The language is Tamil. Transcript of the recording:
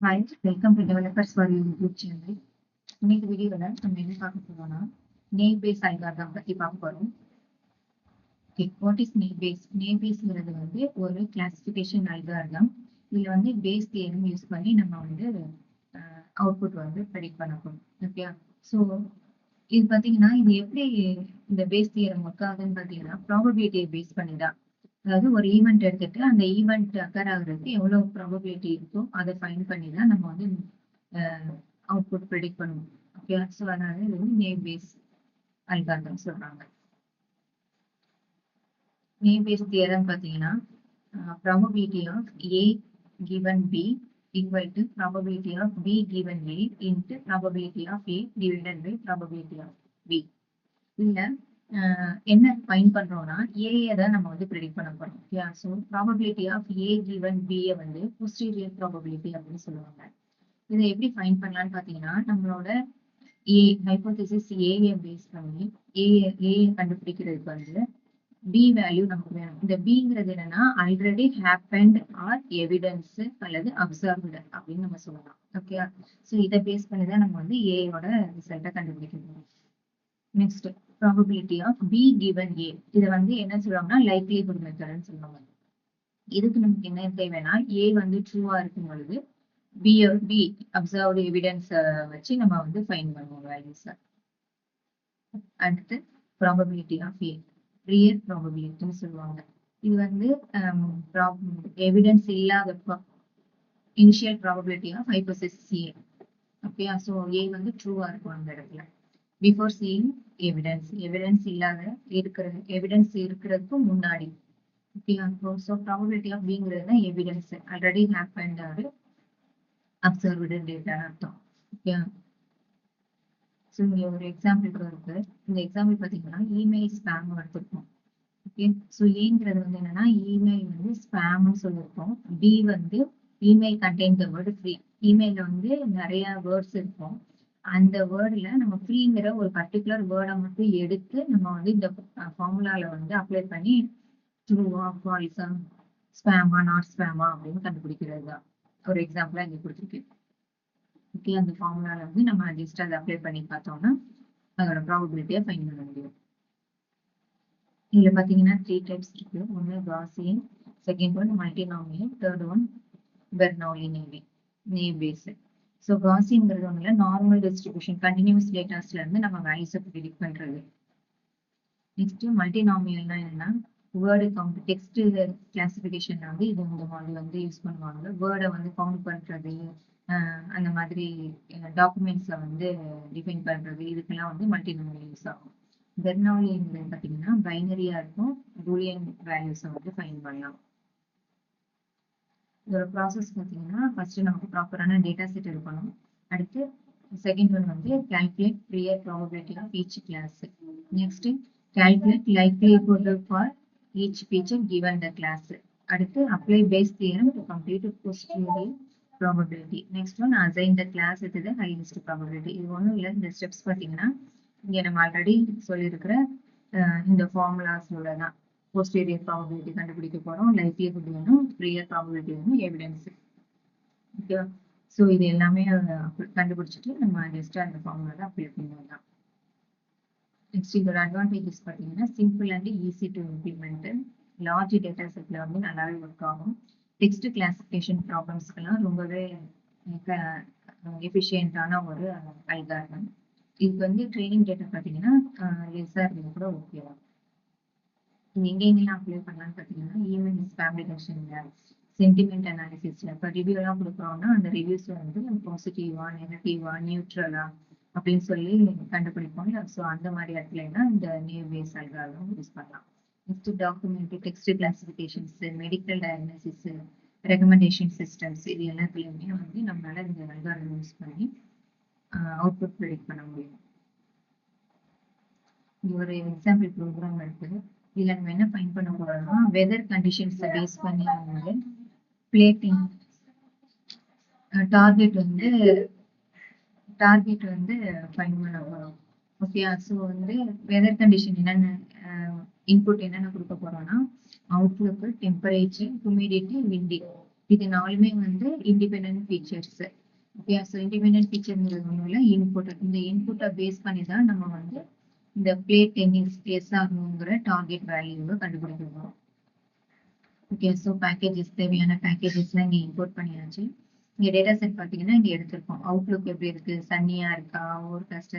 Hi, welcome to Developers for You YouTube channel. இன்னைக்கு வீடியோல நம்ம என்ன பார்க்க போறோம்னா நேம் பேஸ் அல்காரிதம் பத்தி பார்க்க போறோம். Okay, what is name base? Name baseங்கிறது வந்து ஒரு கிளாசிஃபிகேஷன் அல்காரிதம். இதுல வந்து பேஸ் தியரம் யூஸ் பண்ணி நம்ம வந்து அவுட்புட் வந்து ப்ரெடிக்ட் பண்ண போறோம். ஓகே, ஸோ இது பாத்தீங்கன்னா இது எப்படி இந்த பேஸ் தியரம் ஒர்க் ஆகுதுன்னு பாத்தீங்கன்னா ப்ராபபிலிட்டியை பேஸ் பண்ணி தான். அதாவது ஒரு ஈவெண்ட் எடுத்துட்டு அந்த ஈவெண்ட் அக்கர் ஆகுறதுக்கு எவ்வளவு ப்ராபபிலிட்டி இருக்கோ அதை ஃபைண்ட் பண்ணி தான் நம்ம வந்து அவுட்புட் ப்ரெடிக்ட் பண்ணுவோம். ஓகே, ஸோ அதனால இது வந்து நேம் பேஸ் அல்காரிதம் சொல்றாங்க. நேம் பேஸ் தியரம் பார்த்தீங்கன்னா probability of A given B equal to probability of b given a into probability of a divided by probability of b. இல்ல என்ன ஃபைண்ட் பண்றோம்னா ஏஐ தான் நம்ம வந்து ப்ரெடிக்ட் பண்ண போறோம். Okay, so probability of A given B வந்து போஸ்டீரியர் ப்ராபபிலிட்டி அப்படின்னு சொல்லுவாங்க. இதை எப்படி ஃபைண்ட் பண்ணலாம்னு பார்த்தீங்கன்னா நம்மளோட ஏ ஹைபோதேசிஸ் ஏஐ பேஸ் பண்ணி ஏஐ கண்டுபிடிக்கிறதுக்கு வந்து பி வேல்யூ நமக்கு வேணும். இந்த பிங்கிறது என்னன்னா ஆல்ரெடி ஹேப்பன்ட் ஆர் எவிடன்ஸ் அல்லது அப்சர்வ்டு அப்படின்னு நம்ம சொல்லலாம். ஓகே, ஸோ இதை பேஸ் பண்ணி தான் நம்ம வந்து ஏஐயோட ரிசல்ட்டை கண்டுபிடிக்க போறோம். Next probability of P given A, இதை வந்து என்ன சொல்லுவாங்கன்னா லைக்லிஹுட் மெத்தட்னு சொல்லுவாங்க. இதுக்கு நமக்கு என்ன தேவைன்னா ஏ வந்து ட்ரூவா இருக்கும் பொழுது பி அப்சர்வ்டு எவிடன்ஸ் வச்சு நம்ம வந்து ஃபைண்ட் பண்ணுவோம் வேல்யூஸ். அடுத்து ப்ராபபிலிட்டி ஆஃப் ஏ ரியல் ப்ராபபிலிட்டின்னு சொல்லுவாங்க. இது வந்து எவிடன்ஸ் இல்லாதப்ப initial probability of hypothesis A. Okay, so A வந்து ட்ரூவா இருக்கும் அந்த இடத்துல. பிஃபோர் சீயிங் எவிடன்ஸ் இல்லாத எவிடன்ஸ் இருக்கிறதுக்கு முன்னாடி. ஓகே, ஸோ ப்ராபபிலிட்டி ஆஃப் பிங்கிறது தான் evidence already happened or observed டேட்டான்னு அர்த்தம். ஓகே, ஸோ இங்கே ஒரு எக்ஸாம்பிள் இருக்கு. இந்த எக்ஸாம்பிள் பார்த்தீங்கன்னா இமெயில் ஸ்பேம் எடுத்துருக்கோம். ஓகே, ஸோ ஏங்கிறது வந்து என்னன்னா இமெயில் வந்து ஸ்பேம்னு சொல்லியிருக்கோம். பி வந்து email contain the word free. இமெயில வந்து நிறைய வேர்ட்ஸ் இருக்கும். அந்த வேர்டில் நம்ம ஃப்ரீங்கிற ஒரு பர்டிகுலர் வேர்டை மட்டும் எடுத்து நம்ம வந்து இந்த ஃபார்முலால வந்து அப்ளை பண்ணி ட்ரூவா ஃபால்ஸா ஸ்பேமா நாட் ஸ்பேமா அப்படின்னு கண்டுபிடிக்கிறது தான். ஒரு எக்ஸாம்பிளா இங்கே கொடுத்துருக்கேன். ஓகே, அந்த ஃபார்முலால வந்து நம்ம ஜஸ்ட் அதை அப்ளை பண்ணி பார்த்தோம்னா அதோட ப்ராபபிலிட்டியை ஃபைண்ட் பண்ண முடியும். இதுல பாத்தீங்கன்னா 3 டைப்ஸ் இருக்கு. ஒன்னு Gaussian, second one multinomial, third one Bernoulli naive Bayes. ஸோ காசியன்ங்கிறது ஒண்ணுல நார்மல் டிஸ்ட்ரிபியூஷன் கண்டினியூஸ் டேட்டாஸ்ல இருந்து நம்ம வேல்யூஸை ப்ரெடிக்ட் பண்றது. நெக்ஸ்ட் மல்டினாமியல்னா என்னன்னா வேர்டு கவுண்ட் டெக்ஸ்ட் கிளாசிபிகேஷன்ல வந்து இது இந்த மாதிரி வந்து யூஸ் பண்ணுவாங்க. வேர்டை வந்து கவுண்ட் பண்றது, அந்த மாதிரி டாக்குமெண்ட்ஸை வந்து டிஃபைன் பண்றது, இதுக்கெல்லாம் வந்து மல்டினாமியல் யூஸ் ஆகும். பெர்னௌலிங்கிறது பார்த்தீங்கன்னா பைனரியா இருக்கும், பூலியன் வேல்யூஸை வந்து ஃபைண்ட் பண்ணலாம். இதோட ப்ராசஸ் பார்த்தீங்கன்னா ஃபர்ஸ்ட் நமக்கு ப்ராப்பரான டேட்டா செட் இருக்கணும். அடுத்து செகண்ட் ஒன் வந்து calculate prior probability of each class. Next calculate likelihood for each feature given the class. அடுத்து apply Bayes theorem to complete posterior probability. Next one assign the class with the highest probability. இது ஒன்றும் இல்லை, இந்த ஸ்டெப்ஸ் பார்த்தீங்கன்னா இங்கே நம்ம ஆல்ரெடி சொல்லியிருக்கிற இந்த ஃபார்முலாஸோட தான் போஸ்டீரியர் ப்ராபபிலிட்டி கண்டுபிடிக்க போறோம், லைக்லிஹுட் வேணும், ப்ரியர் ப்ராபபிலிட்டி வேணும், எவிடன்ஸ். ஓகே, ஸோ இது எல்லாமே கண்டுபிடிச்சிட்டு நம்ம ஜஸ்ட் அந்த ஃபார்முலா அப்ளை பண்ணலாம். நெக்ஸ்ட் இதோட அட்வான்டேஜஸ் பார்த்தீங்கன்னா simple and easy to implement, large data செட்ல வந்து நல்லாவே ஒர்க் ஆகும். டெக்ஸ்ட் கிளாசிஃபிகேஷன் ப்ராப்ளம்ஸ்க்கெல்லாம் ரொம்பவே எஃபிஷியன்டான ஒரு அல்காரிதம். இதுக்கு வந்து ட்ரைனிங் டேட்டா பார்த்தீங்கன்னா லெஸ்ஸாக இருந்தால் கூட ஓகேவா. எங்கெங்கெல்லாம் அப்ளை பண்ணலாம்னு பார்த்தீங்கன்னா ஈவென்ட் ஸ்பேம் டிடெக்ஷன்ல, சென்டிமெண்ட் அனாலிசிஸ்ல. இப்போ ரிவ்யூ எல்லாம் கொடுக்குறோம்னா அந்த ரிவ்யூஸ்ல வந்து பாசிட்டிவா நெகட்டிவா நியூட்ரலா அப்படின்னு சொல்லி கண்டுபிடிப்போம். ஸோ அந்த மாதிரி இடத்துல எல்லாம் இந்த நேம் பேஸ் அல்காரிதம் யூஸ் பண்ணலாம். Next document text classifications, medical diagnosis, recommendation systems, இது எல்லாத்துலயுமே வந்து நம்மளால இந்த அல்காரிதம் யூஸ் பண்ணி அவுட்புட் ப்ரெடிக்ட் பண்ண முடியும். இங்க ஒரு எக்ஸாம்பிள் ப்ரோக்ராம் இருக்கு. இதுல நம்ம என்ன ஃபைண்ட் பண்ண போறோம்னா வெதர் கண்டிஷன்ஸை பேஸ் பண்ணி வந்து பிளேட்டிங் டார்கெட் வந்து ஃபைண்ட் பண்ண போறோம். ஓகே, ஸோ வந்து வெதர் கண்டிஷன் என்னென்ன இன்புட் என்னென்ன கொடுக்க போறோம்னா அவுட்லுக்கு, டெம்பரேச்சர், ஹியூமிடிட்டி, விண்டி, இது 4மே வந்து independent features. Okay, so independent ஃபீச்சர்ங்கிறது ஒன்றும் இல்லை, இன்புட். இந்த இன்புட்டை பேஸ் பண்ணி தான் நம்ம வந்து இந்த பிளே டென்னிஸ் எஸ் ஆகணுங்கிற டார்கெட் வேல்யூவை கண்டுபிடிக்கணும். ஓகே, ஸோ பேக்கேஜஸ் தேவையான பேக்கேஜஸ்லாம் இங்கே இம்போர்ட் பண்ணியாச்சு. இங்கே டேட்டா செட் பார்த்தீங்கன்னா இங்கே எடுத்திருக்கோம். அவுட்லுக் எப்படி இருக்கு, சன்னியா இருக்கா, ஓவர்காஸ்ட்